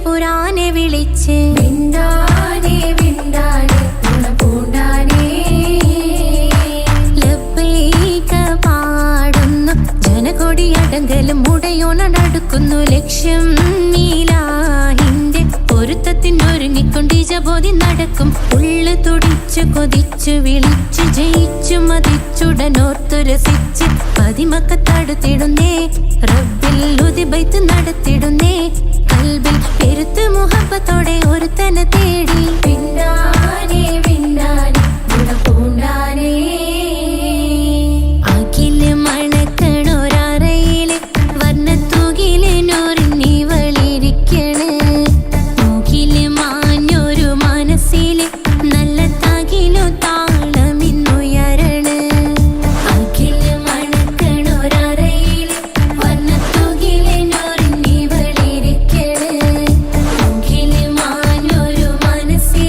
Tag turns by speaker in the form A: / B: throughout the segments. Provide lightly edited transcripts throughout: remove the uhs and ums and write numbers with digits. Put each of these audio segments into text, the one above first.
A: പുരാനെ വിളിച്ച് വിണ്ടാനെ വിണ്ടാനെ പൂണ്ടാനെ ലബ്ബൈക പാടുന്നു ജനകൊടിയടങ്കലും മുടയോണടുക്കുന്നു ലക്ഷ്യം നീലാഹിന്റെ പൊരുത്തത്തിനൊരുങ്ങിക്കൊണ്ട് ജബോധി നടക്കും ഉള്ളു തുടിച്ചു കൊതിച്ചു വിളിച്ചു ജയിച്ചു മതിച്ചുടനോർത്തു രസിച്ച് പതിമക്കത്തടുത്തിടുന്നേ റബ്ബിൽ ഉദിബൈത്ത് നടത്തിടുന്നേ കൽബിൽ പെരുത്ത് മുഹബത്തോടെ ഒരുത്തനെ തേടി പിന്നാനെ പിന്നാനെ പൂണ്ടാനെ അഖില് മണക്കണൊരറയില് വർണ്ണത്തൂകില് നൂറിനി വളിരിക്കണ് മൂക്കില് മാഞ്ഞൊരു മനസ്സില് നല്ല തകിലു താളമിന്നുയരണ് അഖില് മണക്കണൊരറയില് വർണ്ണത്തൂകില് നൂറിനി വളിരിക്കണ് മൂക്കില് മാഞ്ഞൊരു മനസ്സില്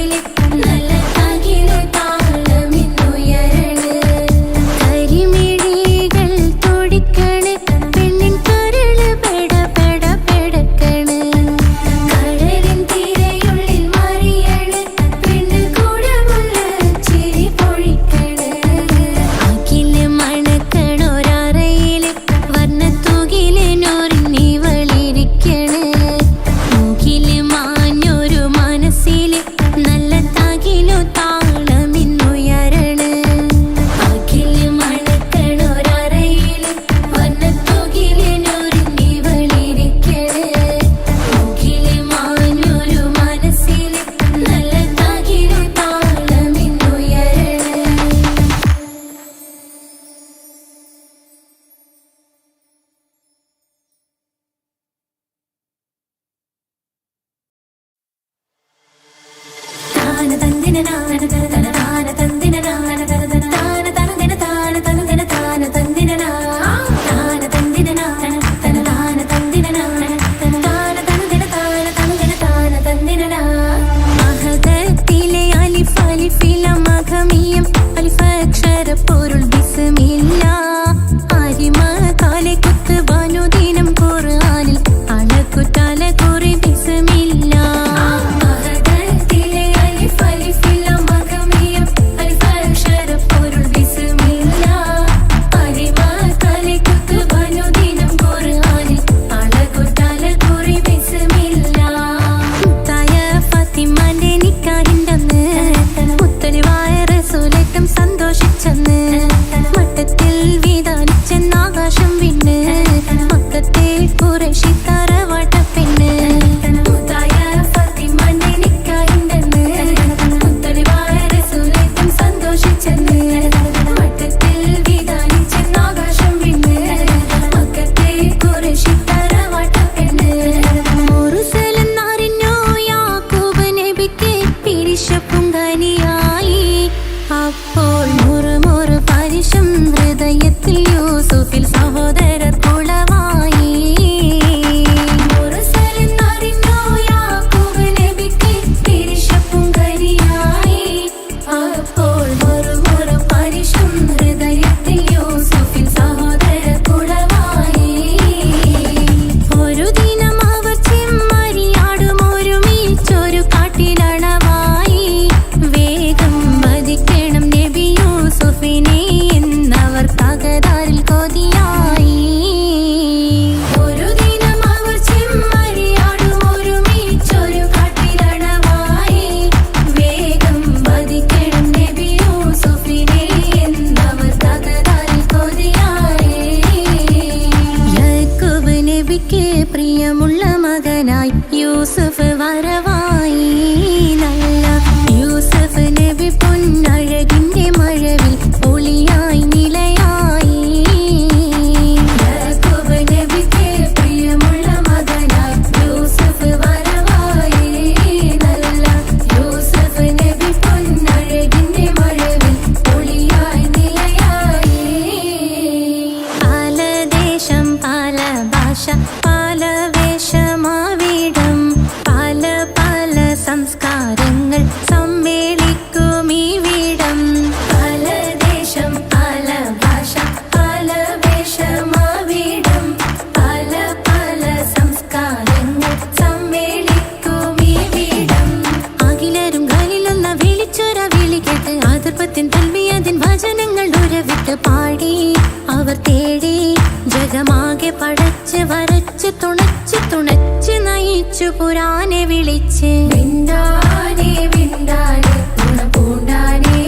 A: പുരാനെ വിളിച്ച് വിണ്ടാനെ വിണ്ടാനെ ഗുണപൂണ്ടാനെ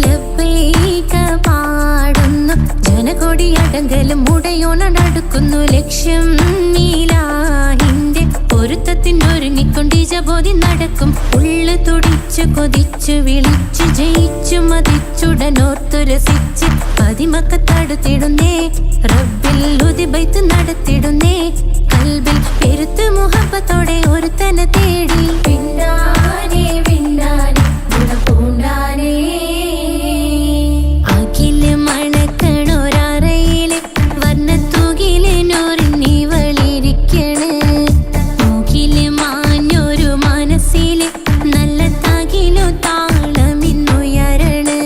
A: ലബ്ബൈക പാടുന്നു ജനകൊടിയടങ്കലും മുടയോണടുക്കുന്നു ലക്ഷ്യം നീലാഹിന്റെ പൊരുത്തത്തിനൊരുങ്ങിക്കൊണ്ടിജബോധി നടക്കും ഉള്ളു തുടിച്ചു കൊതിച്ചു വിളിച്ചു ജയിച്ചു മതിച്ചുടനോർത്തു രസിച്ച് പതിമക്കത്തടുത്തിടുന്നേ റബ്ബിൽ ഉദിബൈത്ത് നടത്തിടുന്നേ കൽബിൽ പെരുത്ത് മുഹബത്തോടെ ഒരുത്തനെ തേടി വിണ്ടാനെ വിണ്ടാനെ ഗുണപൂണ്ടാനെ അഖില് മണക്കണൊരറയില് വർണ്ണത്തൂകില് നൂറിനി വളിരിക്കണ് മൂക്കില് മാഞ്ഞൊരു മനസ്സില് നല്ല തകിലു താളമിന്നുയരണ്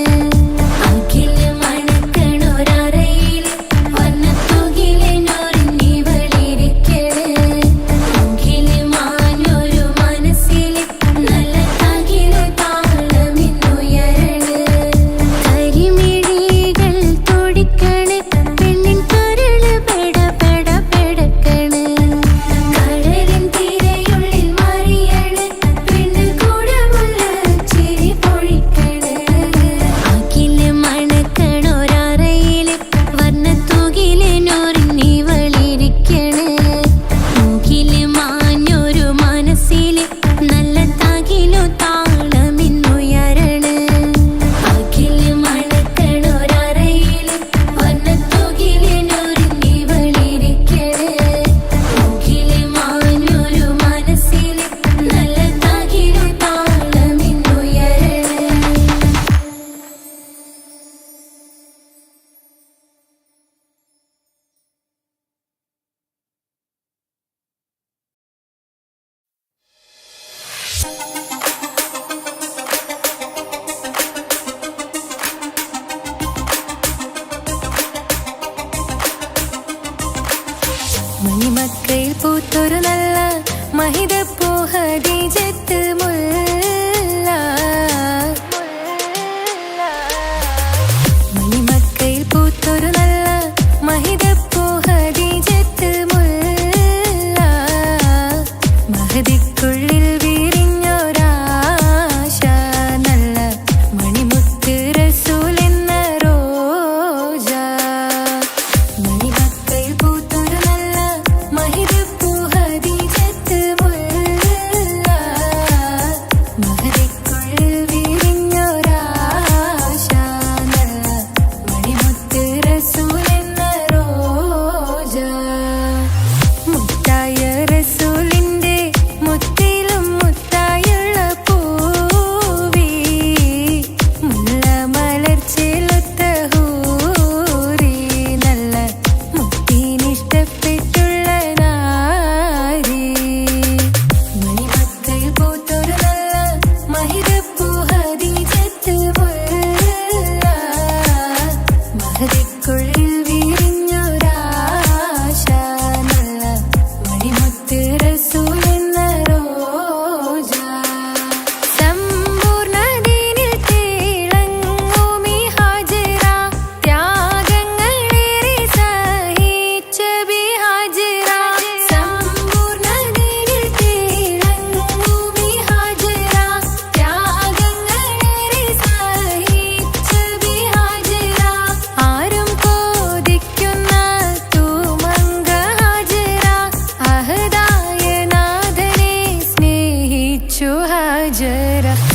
A: അഖില് മണക്കണൊരറയില് വർണ്ണത്തൂകില് നൂറിനി വളിരിക്കണ് മൂക്കില് മാഞ്ഞൊരു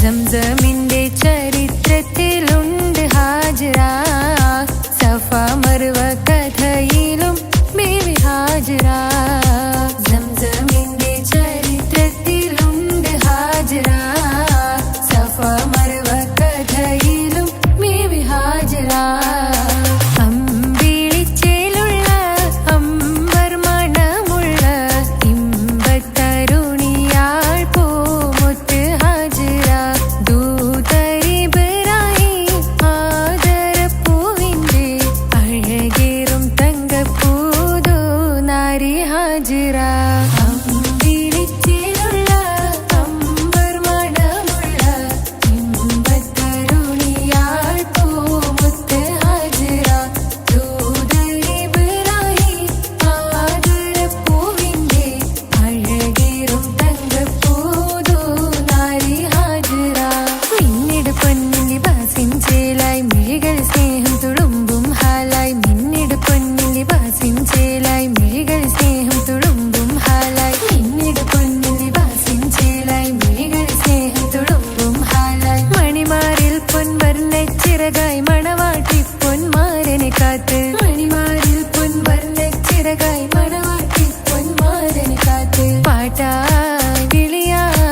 A: സംസമിന്റെ ചരിത്രത്തിലുണ്ട് ഹാജറ, സഫ മർവ കഥയിലും ബീവി ഹാജറ. സംസമിന്റെ ചരിത്രത്തിലുണ്ട് ഹാജറ, സഫ മർവ കഥയിലും ബീവി ഹാജറ. അമ്പിളിച്ചേലുള്ള അമ്പർ മണമുള്ള ഇമ്പത്തരുണിയാൾ പൂമുത്ത് ഹാജറ. ദൂതരിബറായി ആദരപ്പൂവിന്റെ അഴകേറും തങ്കപ്പൂതോ നാരി ഹാജറ. അമ്പിളിച്ചേലുള്ള അമ്പർ മണമുള്ള ഇമ്പത്തരുണിയാൾ പൂമുത്ത് ഹാജറ. ദൂതരിബറായി ആദരപ്പൂവിന്റെ അഴകേറും തങ്കപ്പൂതോ നാരി ഹാജറ. മിന്നിട് പൊന്നിൻ ലിബാസിൻ ചേലായി മിഴികൾ സ്നേഹം തുളുമ്പും ഹാലായി. മിന്നിട് പൊന്നിൻ ലിബാസിൻ ചേലായി മിഴികൾ സ്നേഹം തുളുമ്പും ഹാലായി. മിന്നിട് പൊന്നിൻ ലിബാസിൻ ചേലായി മിഴികൾ സ്നേഹം തുളുമ്പും ഹാലായി. മണിമാരിൽ പൊൻവർണ്ണച്ചിറകായി മണവാട്ടി പൊന്മാരനെ കാത്ത്. മണിമാരിൽ പൊൻവർണ്ണച്ചിറകായി മണവാട്ടി പൊന്മാരനെ കാത്ത്. പാട്ടായി വിളിയായി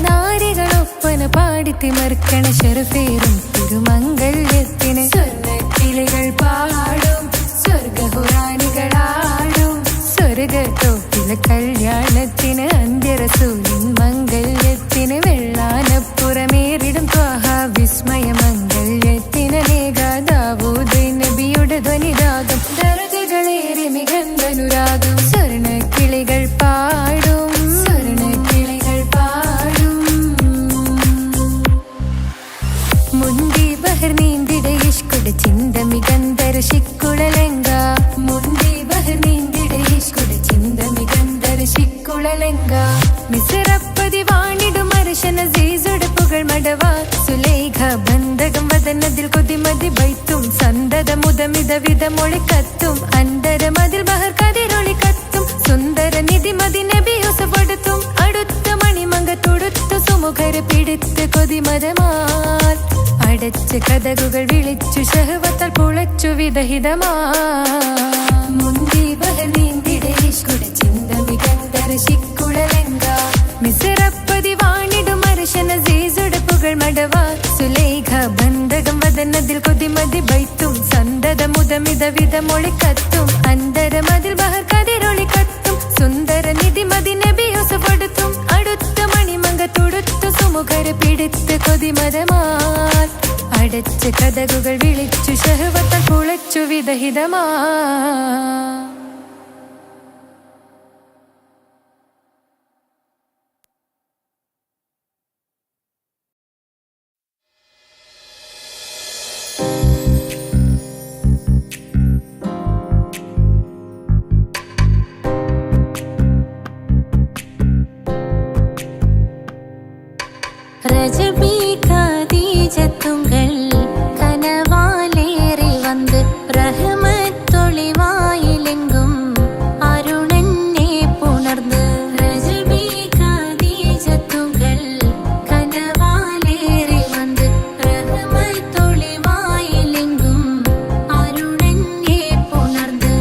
A: നാരികളൊപ്പന പാടിത്തിമർക്കണ ശരഫേറും തിരുമംഗല്യത്തിന്. സ്വർണ്ണക്കിളികൾ പാടും സ്വർഗഹുറാനികളാടും സ്വർഗത്തോപ്പിലെ കല്യാണത്തിന്. അന്ത്യറസൂലിൻ മംഗല്യത്തിന്. വെള്ളാനപ്പുറമേറിടും ത്വാഹ വിസ്മയ മംഗല്യത്തിന്. ദാവൂദ് നബിയുടെ ധ്വനിരാഗം ദരജകളേറെ മികന്ധനുരാഗം. സ്വർണ്ണക്കിളികൾ പാടും സ്വർണ്ണക്കിളികൾ പാടും. മുന്തി ബഹർ നീന്തിട ഇഷ്കുട ചിന്ത മികന്ധര ശിക്കുളലങ്ക. മുന്തി ബഹർ നീന്തിട ഇഷ്കുട ചിന്ത മികന്ധര ശിക്കുളലങ്ക. മിസറപ്പതി വാണിടും അർശന സീസുട പുകൾ മടവ. സുലൈഖ ബന്ധകം വദനതിൽ കൊതിമതി ബൈത്തും. സന്തത മുതമിത വിധമൊളി കത്തും. അന്തരമതിൽ ബഹർ കതിരൊളി കത്തും. സുന്ദര നിധിമതി നബി യൂസഫെടുത്തും. അടുത്ത മണിമങ്ക തൊടുത്തു സുമുഖര പിടിത്ത് കൊതിമതമാൽ. അടച്ച് കഥകുകൾ വിളിച്ചു ശഹവത്താൽ പുളച്ചു വിദഹിതമാ. മുന്തി ബഹർ നീന്തിട ഇഷ്കുട ചിന്ത മികന്ധര ശിക്കുളലങ്ക. മിസറപ്പതി വാണിടും അർശന സീസുട പുകൾ മടവ. സുലൈഖ ബന്ധകം വദനതിൽ കൊതിമതി ബൈത്തും. സന്തത മുതമിത വിധമൊളി കത്തും. അന്തരമതിൽ ബഹർ കതിരൊളി കത്തും. സുന്ദര നിധിമതി നബി യൂസഫെടുത്തും. അടുത്ത മണിമങ്ക തൊടുത്തു സുമുഖര പിടിത്ത് കൊതിമതമാൽ. അടച്ച് കഥകുകൾ വിളിച്ചു ശഹവത്താൽ പുളച്ചു വിദഹിതമാ. ரஜபி கதீஜத்துங்கள் கனவாலேறி வந்து ரஹமத்தொளிவாயிலெங்கும் அருணன்னே புணர்ந்து. ரஜபி கதீஜத்துங்கள் கனவாலேறி வந்து ரஹமத்தொளிவாயிலெங்கும் அருணன்னே புணர்ந்து.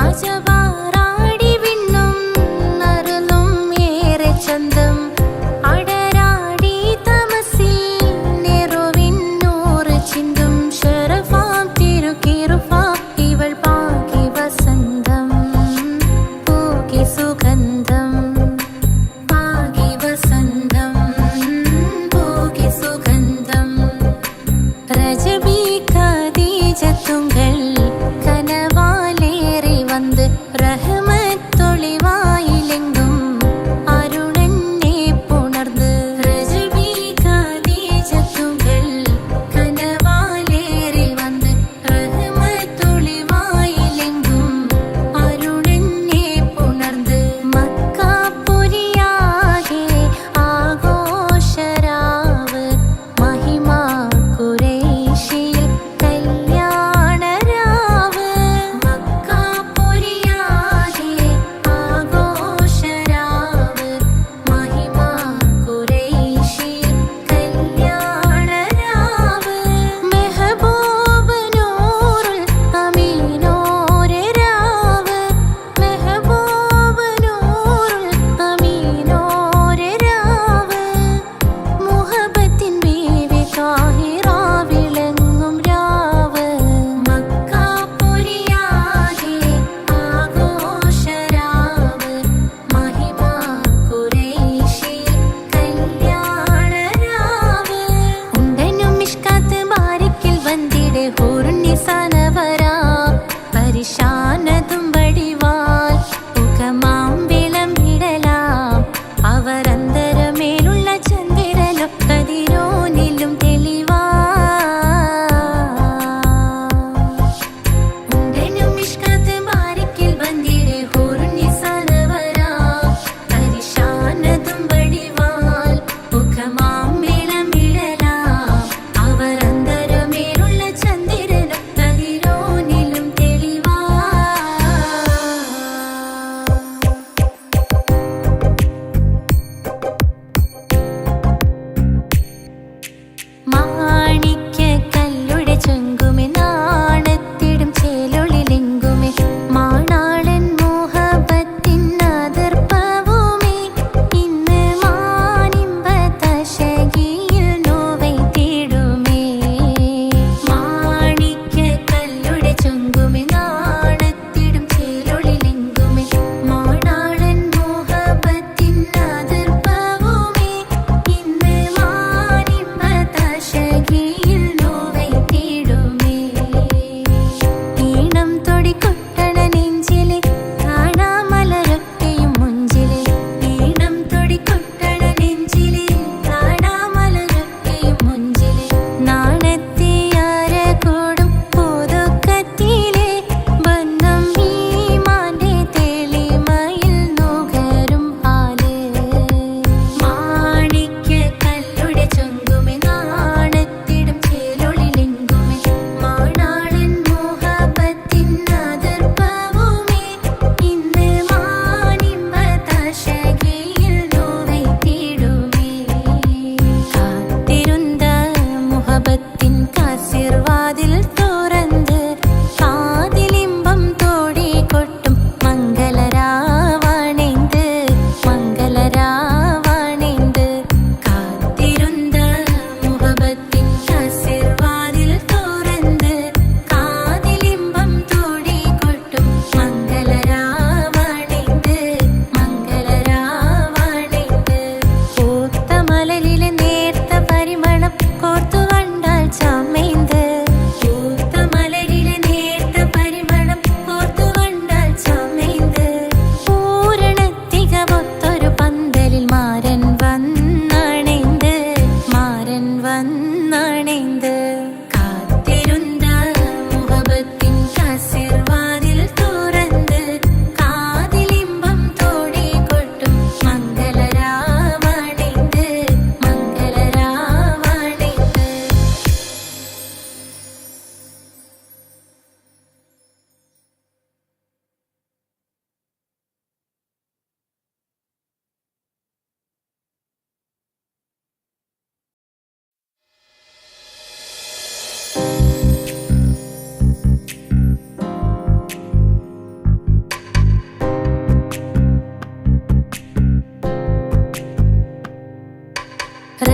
A: അജവാറാടി വിണ്ണും നറുന്നും ഏറെ ചന്തം. അടരാടി തമസിൽ നെറുവിന്നു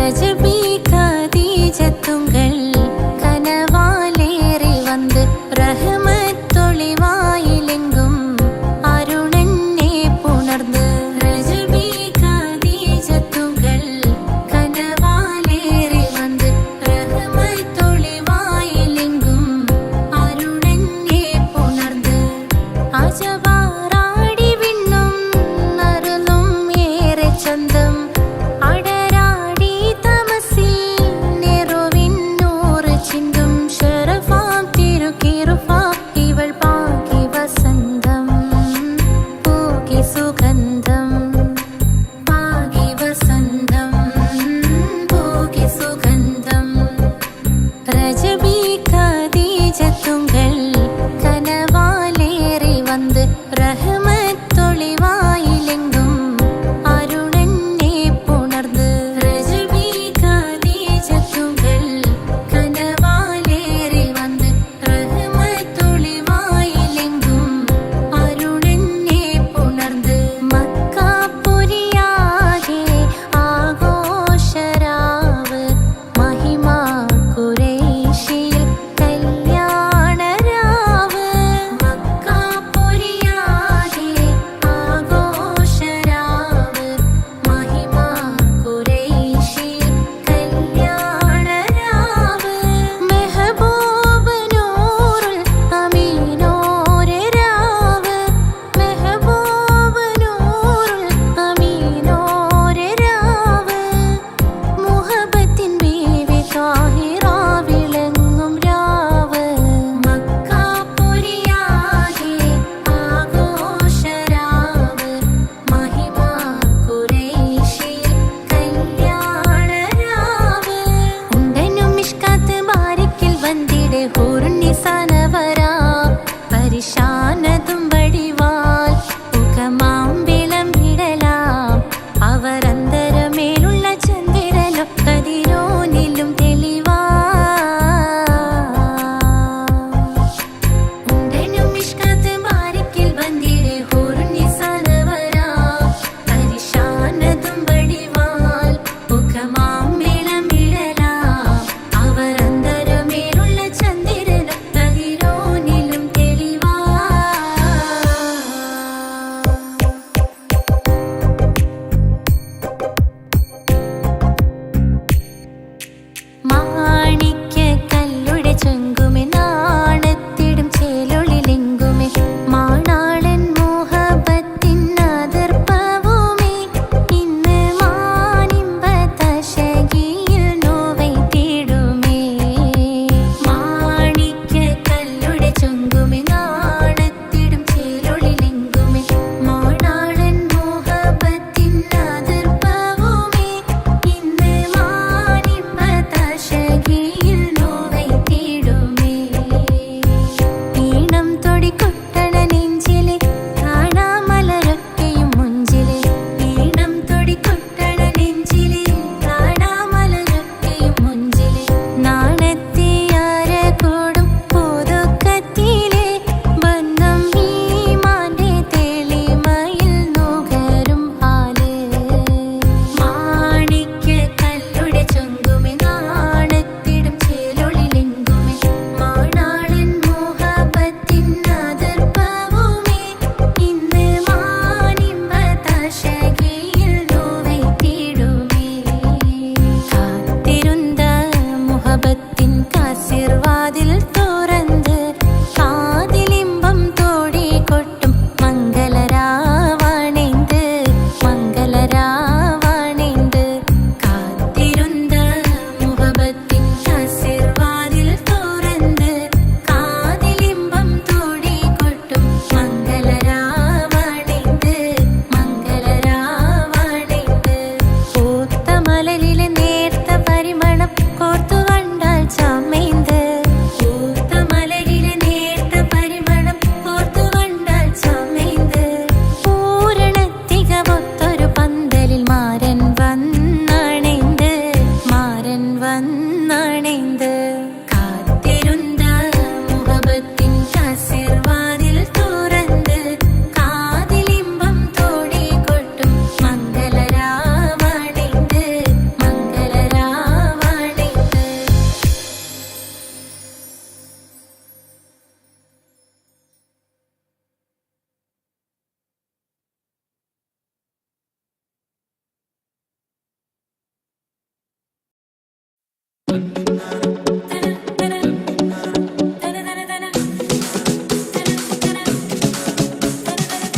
A: രജബി ഖദീജത്തുങ്കൾ കനവാലേറി വന്ന് റഹ്മത്തൊളിവായിലെങ്കും അരുണനെ പുണർന്ന് രജബി ഖദീജത്തുങ്കൾ കനവാലേറി വന്ന് റഹ്മത്തൊളിവായിലെങ്കും അരുണനെ പുണർന്ന് അജവാറാടി വിണ്ണും നറുലും ഏറെ ചന്തം അടരാടി തമസിൽ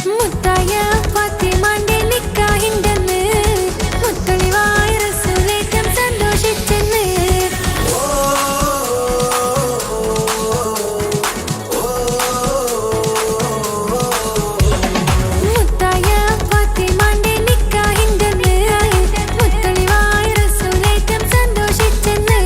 A: മുത്തായ ഫാത്തിമാന്റെ നിക്കാഹിണ്ടെന്ന് മുത്തളിവായ റസൂലേറ്റം സന്തോഷിച്ചെന്ന് മുത്തായ ഫാത്തിമാന്റെ നിക്കാഹിണ്ടെന്ന് മുത്തളിവായ റസൂലേറ്റം സന്തോഷിച്ചെന്ന്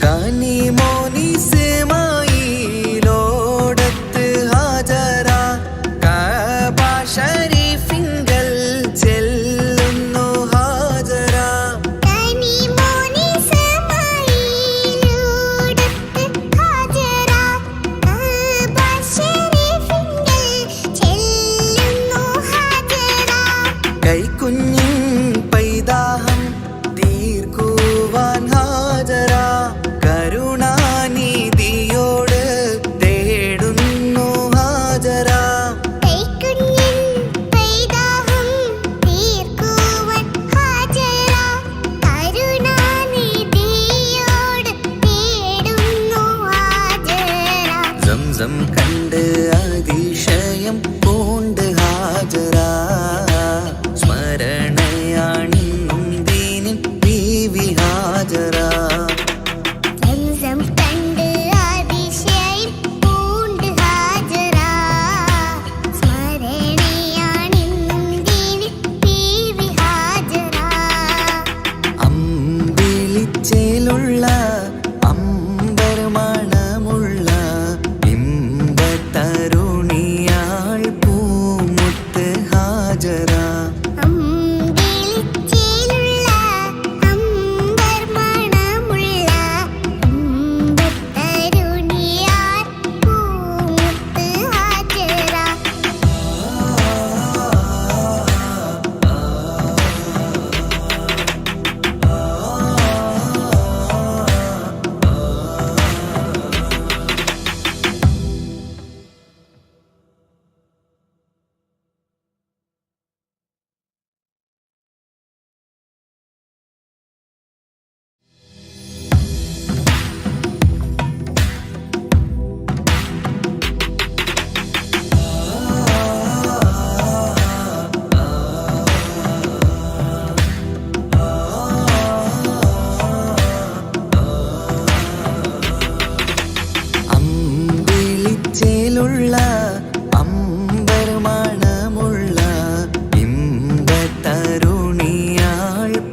B: കാനി മോനിസ്മായിലോടത്ത് ഹാജറ കഅബ ശരീഫിങ്കൽ ചെല്ലുന്നു ഹാജറ.
C: കനി മോനിസ്മായിലോടത്ത് ഹാജറ കഅബ ശരീഫിങ്കൽ ചെല്ലുന്നു ഹാജറ.
B: കൈക്കുഞ്ഞിൻ പൈതാഹം തീർക്കുവാൻ ഹാജറ കരുണാനിധിയോട് തേടുന്നു ഹാജറ.
C: കൈക്കുഞ്ഞിൻ പൈതാഹം തീർക്കുവാൻ ഹാജറ കരുണാനിധിയോട് തേടുന്നു ഹാജറ.
B: സംസം കണ്ട് അതിശയം പൂണ്ട് ഹാജറ സ്മരണയാണിന്നും ദീനിൻ ബീവി ഹാജറ.
C: സംസം കണ്ട് അതിശയം പൂണ്ട് ഹാജറ സ്മരണയാണിന്നും ദീനിൻ ബീവി ഹാജറ.
B: അമ്പിളിച്ചേലുള്ള അമ്പർ മണമുള്ള ഇമ്പത്തരുണിയാൾ പൂമുത്ത് ഹാജറ.
C: അമ്പിളിച്ചേലുള്ള അമ്പർ മണമുള്ള ഇമ്പത്തരുണിയാർ പൂമുത്ത് ഹാജറ.
B: അമ്പിളിച്ചേലുള്ള അമ്പർ മണമുള്ള ഇമ്പത്തരുണിയാൾ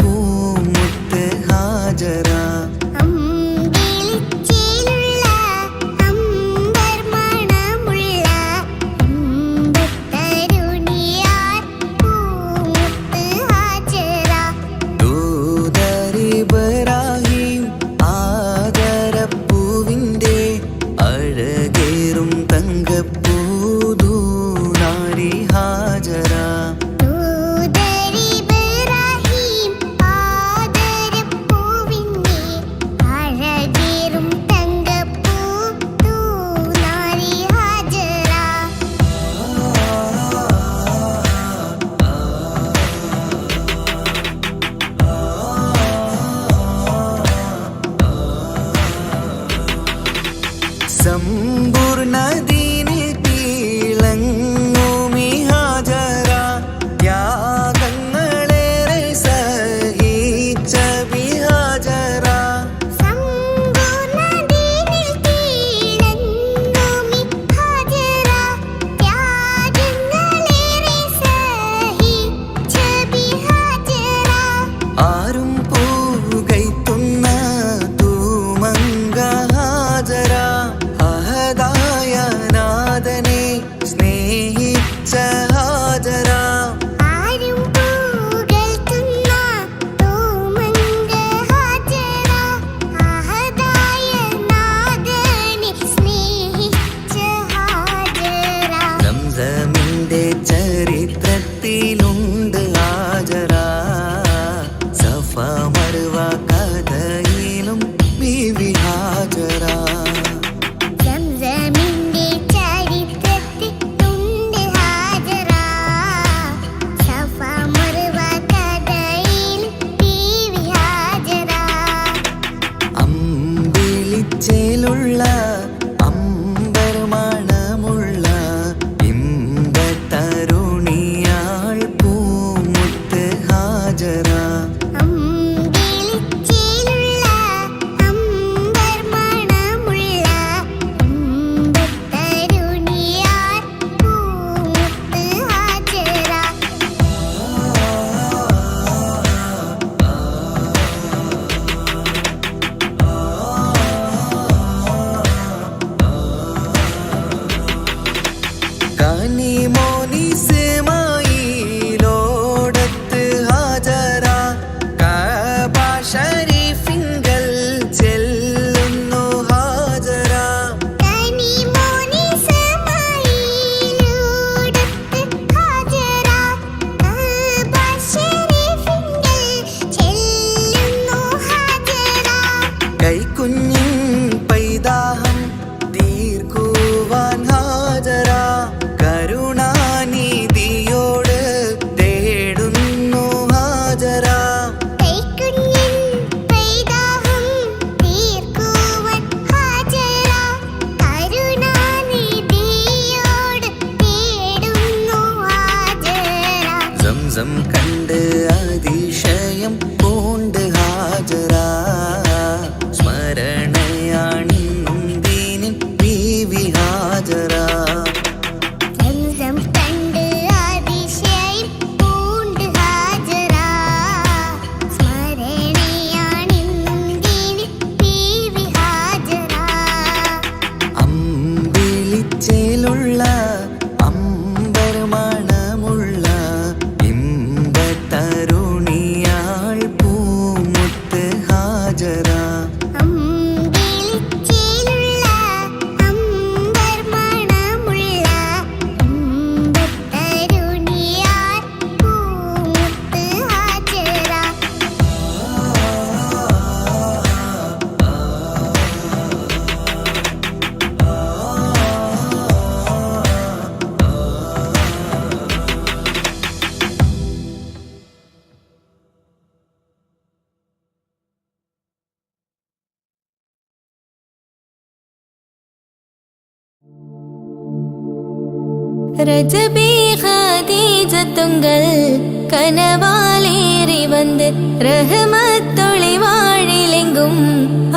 B: പൂമുത്ത് ഹാജറ.
C: അമ്പിളിച്ചേലുള്ള അമ്പർ മണമുള്ള ഇമ്പത്തരുണിയാർ പൂമുത്ത് ഹാജറ.
B: ദൂതരിബ്രാഹിം ആദരപ്പൂവിൻ്റെ അഴകേറും തങ്കപ്പൂതൂനാരി ഹാജറ.
C: ദൂതരിബ്രാഹിം ആദരപ്പൂവിൻ്റെ
B: ഹാജറ
C: അമ്പിളിച്ചേലുള്ള അമ്പർ മണമുള്ള അമ്പത്തരുണിയാർ പൂമുത്ത് ഹാജറ
A: ரஜபி ஹதீஜத்துங்கள் கனவாலேறி வந்து ரஹமத்தொளி வாழிலெங்கும்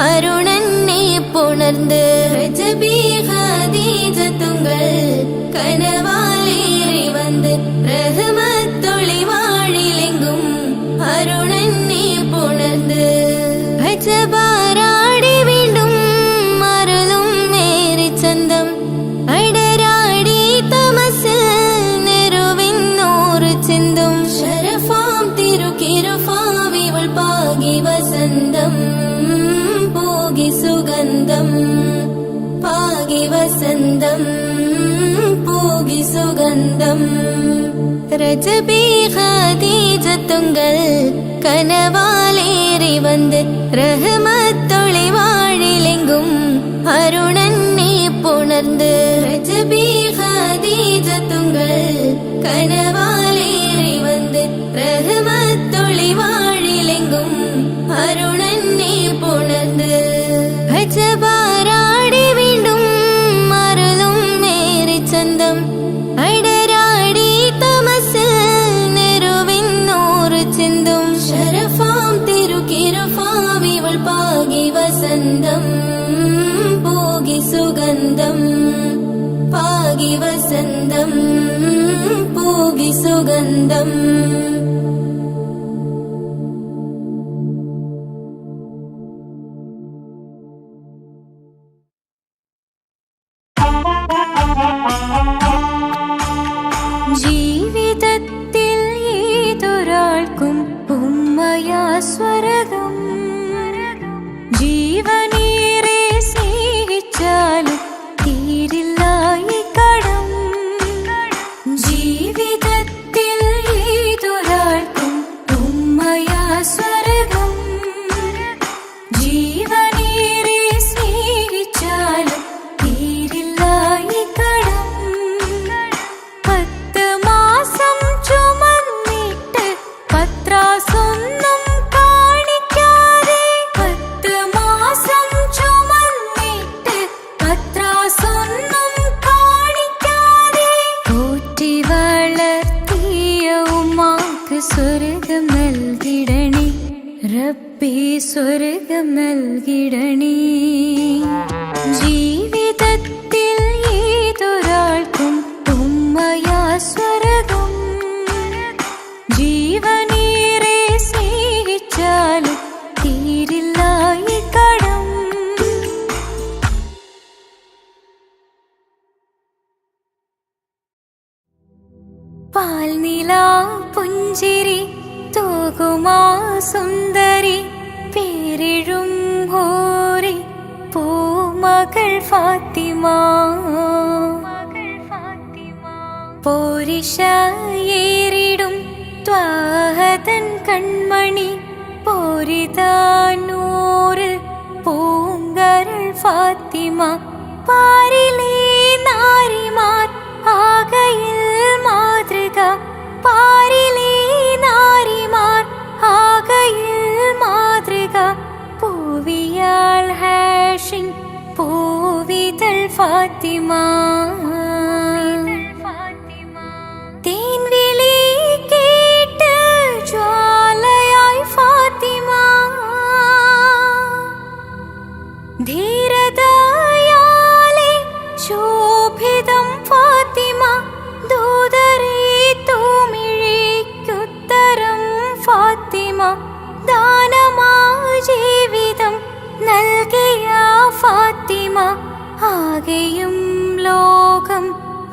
A: அருணன்னே புணர்ந்து ரஜபி ஹதீஜத்துங்கள் கனவாலேறி வந்து ரஹமத்தொளி வாழிலெங்கும் அருணன்னே புணர்ந்து அஜபாராடி വീണ്ടും മരുളും മേരി ചന്തം അടരാടി തമസിൽ നെരുവിന്നൂറ് ചിന്തും ശരഫാം തിരുക്കിരുഫാവിവൾ പാകി വസന്തം പോകി സുഗന്ധം പാകി വസന്തം പോകി സുഗന്ധം രജബി ഖദീജത്തുങ്കൾ കനവാലേറി വന്ന് റഹ്മത്തൊളി വാഴിലെങ്കും അരുണന്നെ പുണർന്ന് രജബി ഖദീജത്തുങ്കൾ കനവാലേറി വന്ന് റഹ്മത്തൊളി വാഴിലെങ്കും അരുണന്നെ പുണർന്ന് അജബാരാടി വീണ്ടും മരുളും മേരി ചന്തം അടരാടി തമസിൽ നെരുവിന്നൂറ് ചിന്തും ശരഫാം തിരുക്കിരുഫാവിവൾ പാകി വസന്തം പോകി സുഗന്ധം പാകി വസന്തം പോകി സുഗന്ധം ജീവിതത്തിൽ ഏതൊരാൾക്കും ഉമ്മയാ സ്വർഗം ജീവനേറെ സ്നേഹിച്ചാലും തീരില്ല ഈ കടം ജീവിതത്തിൽ ഏതൊരാൾക്കും ഉമ്മയാ സ്വർഗം ജീവനേറെ സ്നേഹിച്ചാലും തീരില്ല ഈ കടം 10 മാസം ചുമന്നിട്ട് പത്രാസൊന്നും കാണിക്കാതെ 10 മാസം ചുമന്നിട്ട് പത്രാസൊന്നും കാണിക്കാതെ പോറ്റി വളർത്തിയ ഉമ്മാക്ക് സ്വർഗം നൽകിടണേ റബ്ബേ സ്വർഗം നൽകിടണേ ജീവിതത്തിൽ ഏതൊരാൾക്കും ഉമ്മയാ സ്വർഗം ജീവനേറെ സ്നേഹിച്ചാലും തീരില്ല ഈ കടം പാൽനിലാ പുഞ്ചിരി തൂകുമാ സുന്ദരി പേരിഴും ഹോറി പൂമകൾ ഫാത്തിമ പോരിശയേറിടും ത്വാഹതൻ കൺമണി പോരിതാനൂറ് പൂങ്കരൾ ഫാത്തിമ പാരിലേ നാരിമാർ ആകയിൽ മാതൃക പാരിലേ നാരിമാർ ആകയിൽ മാതൃക പൂവിയാൾ ഹാഷിൻ പൂവിതൾ ഫാത്തിമ തേൻവിളി കേട്ട് ജ്വാലയായി ഫാത്തിമ ധീരതയാലെ ശോഭിതം ഫാത്തിമ ദൂതരേ തൂമിഴിക്കുത്തരം ഫാത്തിമ ദാനമാ ജീവിതം നൽകിയ ഫാത്തിമ ആകെയും ലോകം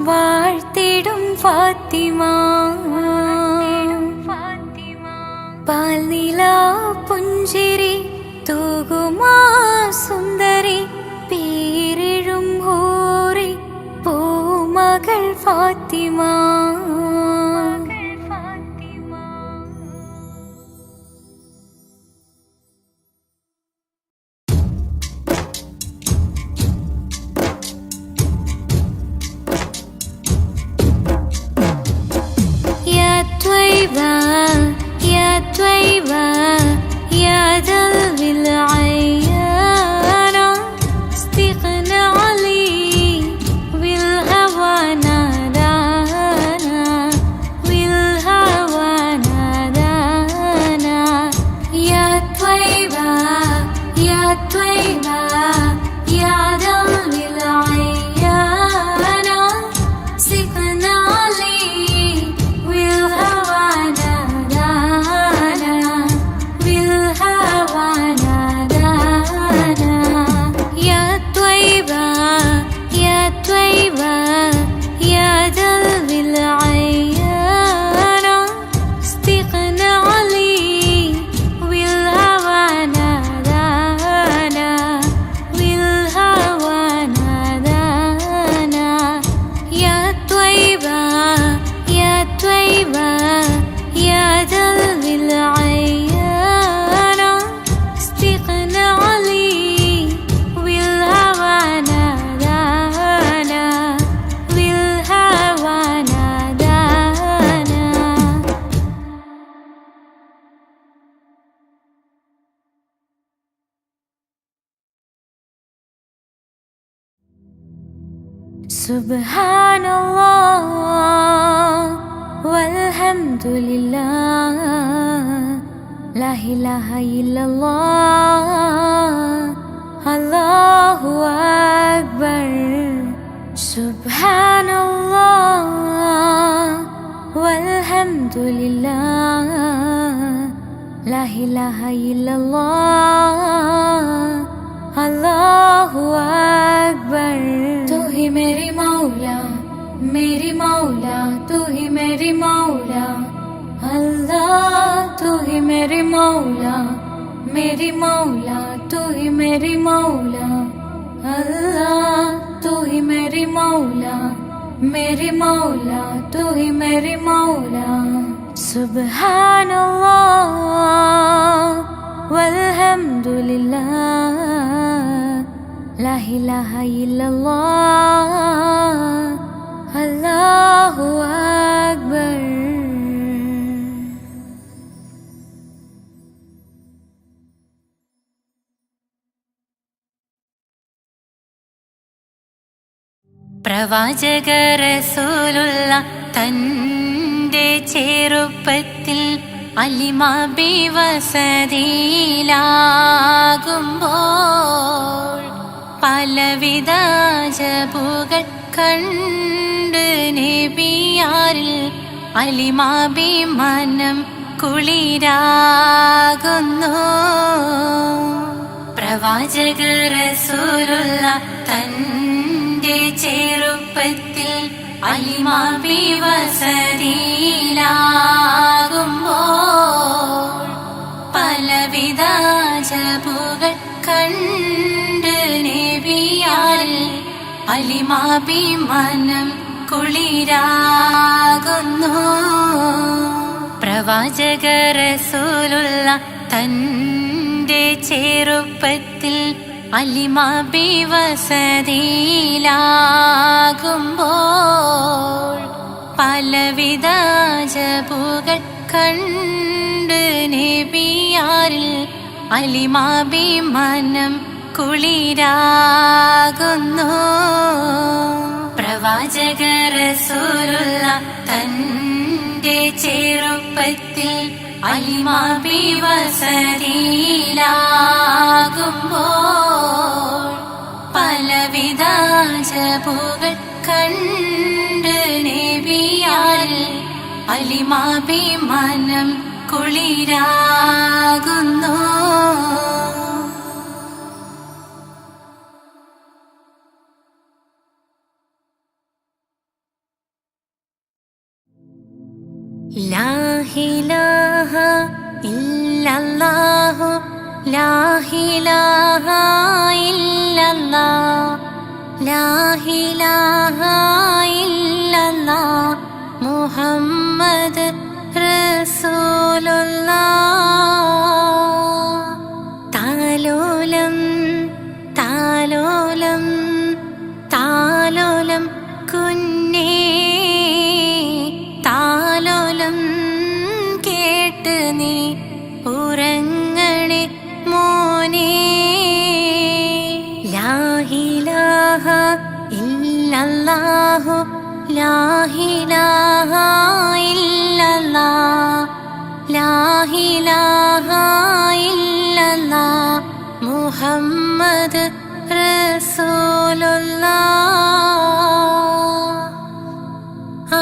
A: വാഴ്ത്തിടും ഫാത്തിമ പാൽനിലാ പുഞ്ചിരി തൂകുമാ സുന്ദരി പേരിഴും ഹൂറി പൂമകൾ ഫാത്തിമ. يا طيبة يا دلو العيانة استغنى علي بالهوى نادانا بالهوى نادانا. يا طيبة يا طيبة يا دلو العيانة استغنى علي بالهوى نادانا بالهوى نادانا. يا طيبة يا طيبة يا دلو العيانة استغنى علي بالهوى نادانا بالهوى نادانا. يا طيبة يا طيبة يا دلو العيانة استغنى علي بالهوى نادانا بالهوى نادانا. سبحان الله والحمد لله لا إله إلا الله الله أكبر. سبحان الله والحمد لله لا إله إلا الله الله أكبر. तू ही मेरी मौला मेरी मौला तू ही मेरी मौला अल्लाह. तू ही मेरी मौला मेरी मौला तू ही मेरी मौला अल्लाह. तू ही मेरी मौला मेरी मौला तू ही मेरी मौला. सुब्हान अल्लाह वल्हम्द लिल्लाह ला इलाहा इल्लल्लाह अल्लाहु अक्बर. പ്രവാചക റസൂലുള്ള തന്റെ ചെറുപ്പത്തിൽ അലിമാബി വസതിയിലാകുമ്പോൾ പലവിധ ജബുകൾ കണ്ട് നബിയാരിൽ അലിമാബി മനം കുളിരാകുന്നു. പ്രവാചക റസൂലുള്ള തന്റെ ചെറുപ്പത്തിൽ അലിമാബി വസതിയിലാകുമ്പോൾ പലവിധ ജബുകൾ കണ്ട് നബിയാരിൽ അലിമാബി മനം കുളിരാകുന്നു. പ്രവാചക റസൂലുള്ള തന്റെ ചെറുപ്പത്തിൽ അലിമാബി വസതിയിലാകുമ്പോൾ പലവിധ ജബുകൾ കണ്ട് നബിയാരിൽ അലിമാബി മനം കുളിരാകുന്നു. പ്രവാചക റസൂലുള്ള തന്റെ ചെറുപ്പത്തിൽ അലിമാബി വസതിയിലാകുമ്പോൾ പലവിധ ജബുകൾ കണ്ട് നബിയാരിൽ അലിമാബി മനം കുളിരാകുന്നു. ലാ ഇലാഹ ഇല്ലല്ലാഹു ലാ ഇലാഹ ഇല്ലല്ലാഹ് ലാ ഇലാഹ ഇല്ലല്ലാഹ് മുഹമ്മദ് റസൂലുള്ളാഹ്. താലോലം താലോലം താലോലം കുഞ്ഞേ താലോലം കേട്ട് നീ ഉറങ്ങണേ മോനെ. ലാ ഇലാഹ ഇല്ലല്ലാഹു ലാ ഇലാഹ ഇല്ലല്ലാഹ് ലാ ഇലാഹ ഇല്ലല്ലാഹ് മുഹമ്മദ് റസൂലുള്ളാഹ്.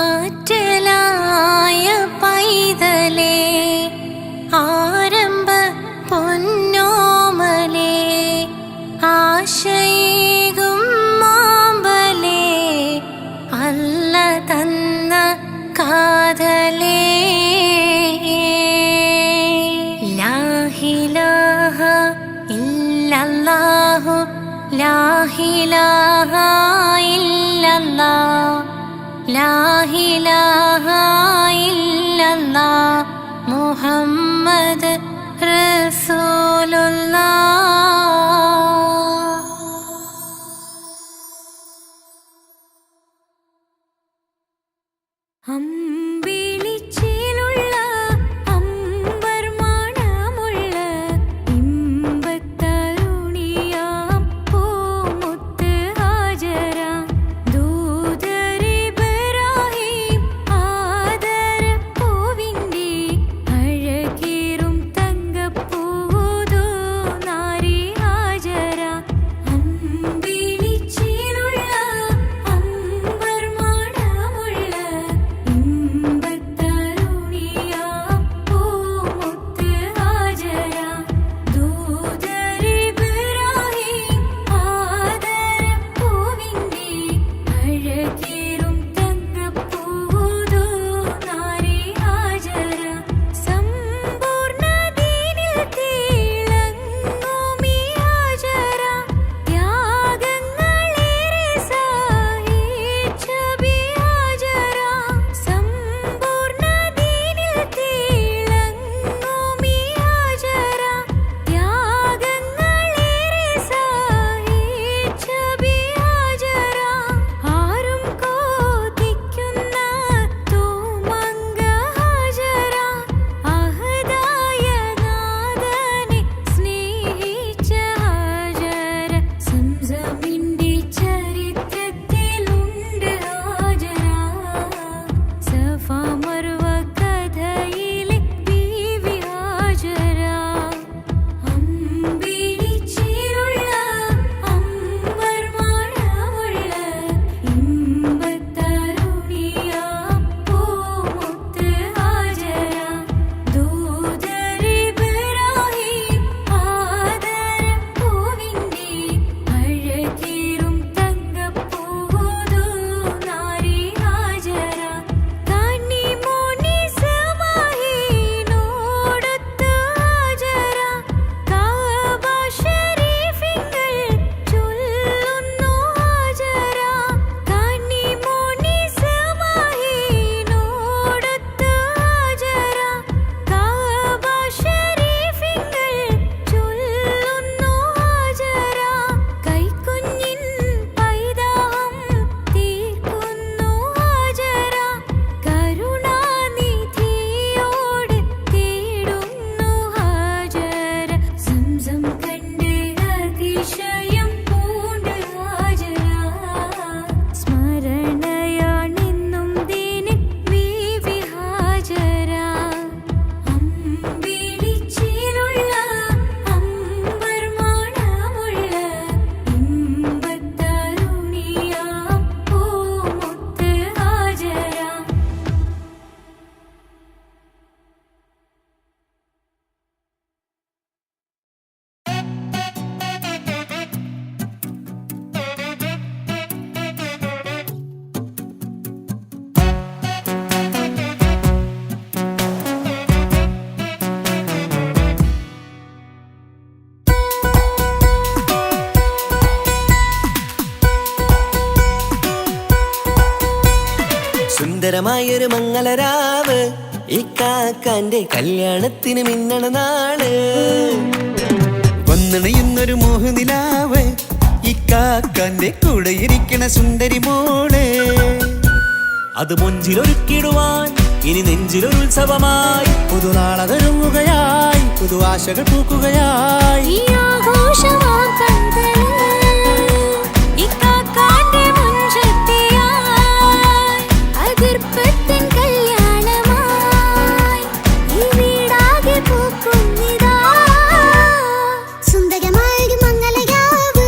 A: ആറ്റലായ പൈതലേ ആരംഭ പൊന്നോമലേ ആശയേകും മാമ്പലേ അല്ല തന്ന കാതലേ. ലാ ഇലാഹ ഇല്ലല്ലാഹു ലാ ഇലാഹ ഇല്ലല്ലാഹ് ലാ ഇലാഹ ഇല്ലല്ലാഹ് മുഹമ്മദ് റസൂലുള്ളാഹ്. അമ്പിളിച്ചേലുള്ള അമ്പർ മണമുള്ള ഇമ്പത്തരുണിയാം പൂമുത്ത് ഹാജര ദൂതരിബ്രാഹിം ആദര പൂവിൻ്റെ അഴകേറും തങ്കപ്പൂതോ നാരി ഹാജര.
B: സുന്ദരമായൊരു മംഗളരാവ് ഇക്കാക്കാന്റെ കല്യാണത്തിന് മിന്നണ നാള് വന്നണയുന്നൊരു മോഹനിലാവ് ഇക്കാക്കാന്റെ കൂടെ ഇരിക്കണ സുന്ദരി മോള്
D: അത് മൊഞ്ചിലൊരുക്കിടുവാൻ ഇനി നെഞ്ചിലൊരു ഉത്സവമായി പുതുനാളതൊരുങ്ങുകയായി പുതു ആശകൾ പൂക്കുകയായി
A: ഈ ആഘോഷമാക്കണ്ടേ ഇക്കാക്കാന്റെ മുൻചെത്തിയായി അതിർപ്പത്തിൻ കല്യാണമായി ഈ വീടാകെ പൂക്കുന്നിതാ
C: സുന്ദരമായൊരു മംഗളരാവ്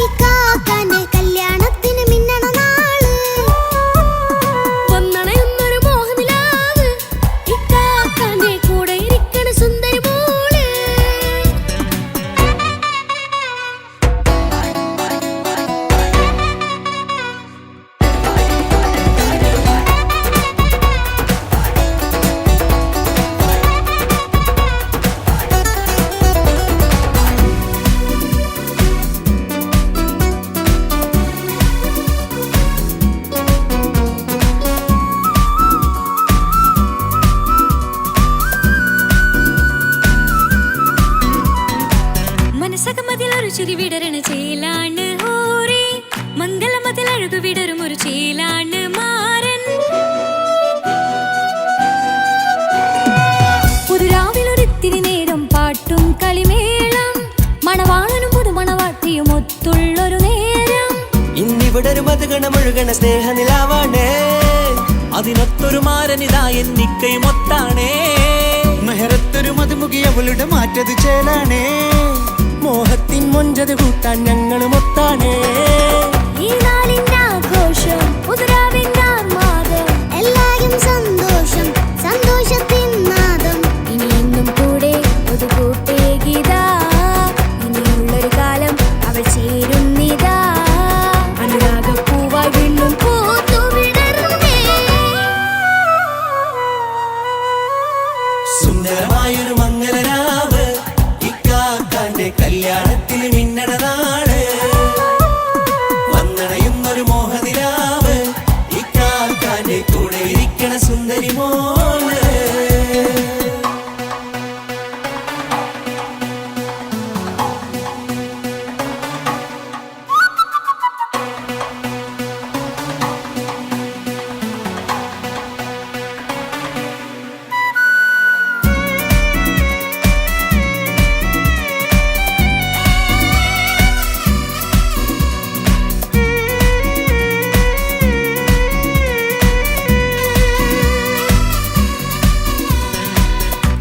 C: ഇക്കാക്കാന്റെ കല്യാണത്തിന് മിന്നണ നാള്
A: വന്നണയുന്നൊരു മോഹനിലാവ് ഇക്കാക്കാന്റെ കൂടെ ഇരിക്കണ സുന്ദരി മോള് മനസ്സകമതിലൊരു ചിരി വിടരണ ചേലാണ് ഹോറി മംഗളമതിൽ അഴകു വിടരും ഒരു ചേലാണ് മാരൻ പുതുരാവിലൊരിത്തിരി നേരം പാട്ടും കളിമേളം മണവാളനും പുതുമണവാട്ടിയും ഒത്തുള്ളൊരു നേരം
B: ഇന്നിവിടെ ഒരു മധുഗണമൊഴുകണ സ്നേഹനിലാവാണേ
D: അതിനൊത്തൊരു മാരനിതാ എന്നിക്കൈ മൊത്താണേ
E: മെഹറത്തൊരു മധുമുഖി അവളുടെ മാറ്റത് ചേലാണേ മോഹത്തിൻ മൊഞ്ചത് കൂട്ടാൻ ഞങ്ങൾ മൊത്താണേ
A: ഈ നാളിന്റെ ആഘോഷം പുതുരാവിന്റെ ആർമാദം
C: എല്ലാരും സന്തോഷം സന്തോഷത്തിൻ നാദം
A: ഇനി എന്നും കൂടെ ഒരു കൂട്ടേകിതാ ഇനിയുള്ളൊരു കാലം അവൾ ചേരുന്നിതാ അനുരാഗപ്പൂവായി വീണ്ടും പൂത്തുവിടരുന്നേ
B: സുന്ദരമായൊരു മംഗളരാവ് ഇക്കാക്കാന്റെ കല്യാണത്തിന് മിന്നണ നാള് വന്നണയുന്നൊരു മോഹനിലാവ് ഇക്കാക്കാന്റെ കൂടെ ഇരിക്കണ സുന്ദരി മോള്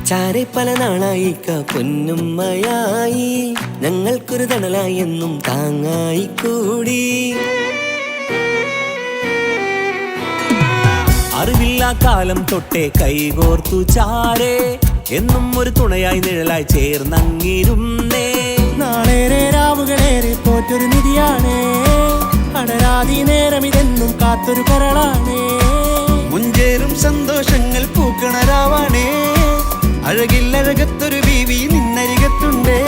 B: ചാരെ പല നാളായി പൊന്നുമ്മയായി ഞങ്ങൾക്കൊരു തണലായി എന്നും താങ്ങായി കൂടി
D: അറിവില്ലാ കാലം തൊട്ടേ കൈകോർത്തു ചാരേ എന്നും ഒരു തുണയായി നിഴലായി ചേർന്നങ്ങിരുന്നേ
E: നാളേറെ രാവുകളേറെ പോറ്റൊരു നിധിയാണേ അടരാതി നേരം ഇതെന്നും കാത്തൊരു കരളാണേ മുഞ്ചേറും സന്തോഷങ്ങൾ പൂക്കണരാവാണേ അഴകില്ലഴകത്തൊരു ബീവി നിന്നരികത്തുണ്ടേ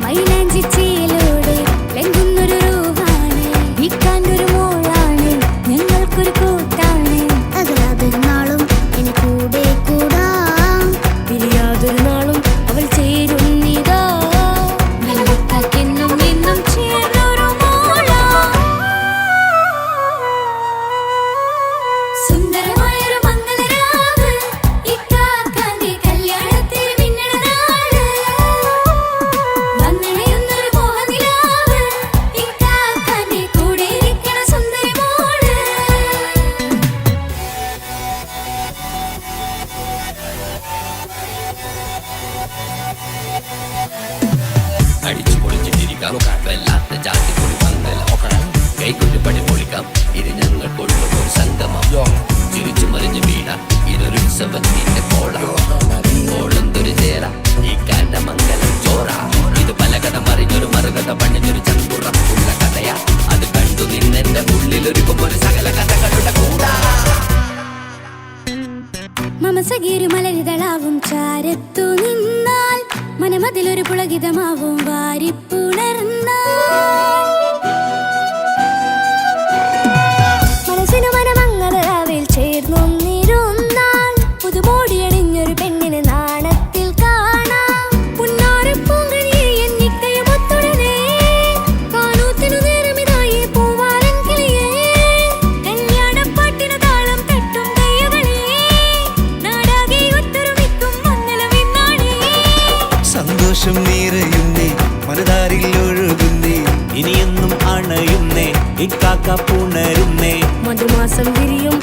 A: മൈലാഞ്ചി ചേലോടെ ലംഘുന്നൊരു രൂപാണ് വിക്കാണ്ടൊരു മോളാണ് ഞങ്ങൾക്കൊരു കൂട്ടാണ്
C: അകലാതൊരു നാളും ഇനി കൂടെ കൂടാം
A: പിരിയാതൊരു നാളും അവൾ ചേരുന്നിതാ വെള്ളക്കാക്കെന്നും എന്നും ചേർന്നൊരു മോളാ സുന്ദരമായൊരു മംഗളരാവ് ഇക്കാക്കാന്റെ കല്യാണത്തിന് മിന്നണ നാള് വന്നണയുന്നൊരു മോഹനിലാവ് ഇക്കാക്കാന്റെ കൂടെ ഇരിക്കണ സുന്ദരി മോള്
F: അടിച്ചു പൊളിച്ചിട്ടിരിക്കാം വല്ലാത്ത ജാതി പൊളി പന്തല ഒക്കണം കൈകൊണ്ടു പടി പൊളിക്കാം ഇത് ഞങ്ങൾക്കുള്ള ഒരു സംഗമം ചിരിച്ചു മറിഞ്ഞു വീണ ഇതൊരു ഉത്സവത്തിന്റെ കോളന്തൊരു ചേര ഈ കാണ്ട മംഗലം ചോറ ഇത് പലകഥ മറിഞ്ഞൊരു മറുകഥ പണിഞ്ഞൊരു ചങ്കുറപ്പുള്ള കഥയാ അത് കണ്ടു നിന്നെന്റെ ഉള്ളിലൊരുക്കുമ്പോൾ സകല കഥകളുടെ കൂടാ
A: മമസഗിരു മലരിതളാവും ചാരത്തു നിന്നാൽ മനമതിലൊരു പുളകിതമാവും വാരിപ്പുണർന്നാൽ മനസ്സിനു മനമങ്ങതരാവിൽ
D: ഇനിയെന്നും അണയുന്നേ ഇക്കാക്ക പുണരുന്നേ
A: മധുമാസം വിരിയും